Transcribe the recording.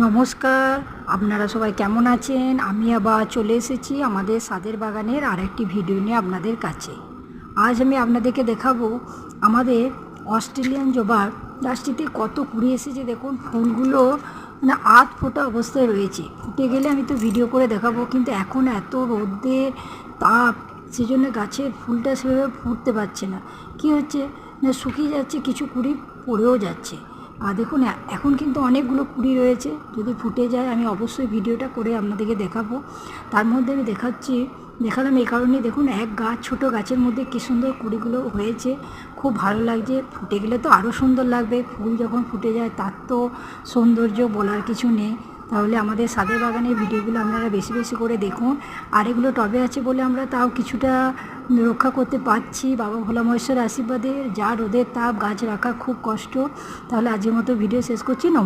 নমস্কার, আপনারা সবাই কেমন আছেন? আমি আবার চলে এসেছি আমাদের ছাদের বাগানের আরেকটি ভিডিও নিয়ে আপনাদের কাছে। আজ আমি আপনাদেরকে দেখাবো আমাদের অস্ট্রেলিয়ান জবার গাছটিতে কত কুড়ি এসেছে। দেখুন ফুলগুলো মানে আধ ফোটা অবস্থায় রয়েছে। ফুটে গেলে আমি তো ভিডিও করে দেখাবো, কিন্তু এখন এত রোদের তাপ, সেজন্য গাছের ফুলটা সেভাবে ফুটতে পারছে না। কী হচ্ছে না, শুকিয়ে যাচ্ছে, কিছু কুড়ি পড়েও যাচ্ছে। আর দেখুন এখন কিন্তু অনেকগুলো কুড়ি রয়েছে। যদি ফুটে যায় আমি অবশ্যই ভিডিওটা করে আপনাদেরকে দেখাবো। তার মধ্যে আমি দেখালাম এই কারণে, দেখুন এক গাছ, ছোটো গাছের মধ্যে কী সুন্দর কুড়িগুলো হয়েছে, খুব ভালো লাগছে। ফুটে গেলে তো আরও সুন্দর লাগবে। ফুল যখন ফুটে যায় তার তো সৌন্দর্য বলার কিছু নেই। তাহলে আমাদের ছাদের বাগানের ভিডিওগুলো আপনারা বেশি বেশি করে দেখুন। আর এগুলো টবে আছে বলে আমরা তাও কিছুটা রক্ষা করতে পারছি বাবা ভোলা মহেশ্বরের আশীর্বাদে। যা রোদের তাপ, গাছ রাখা খুব কষ্ট। তাহলে আজকের মতো ভিডিও শেষ করছি। নমস্কার।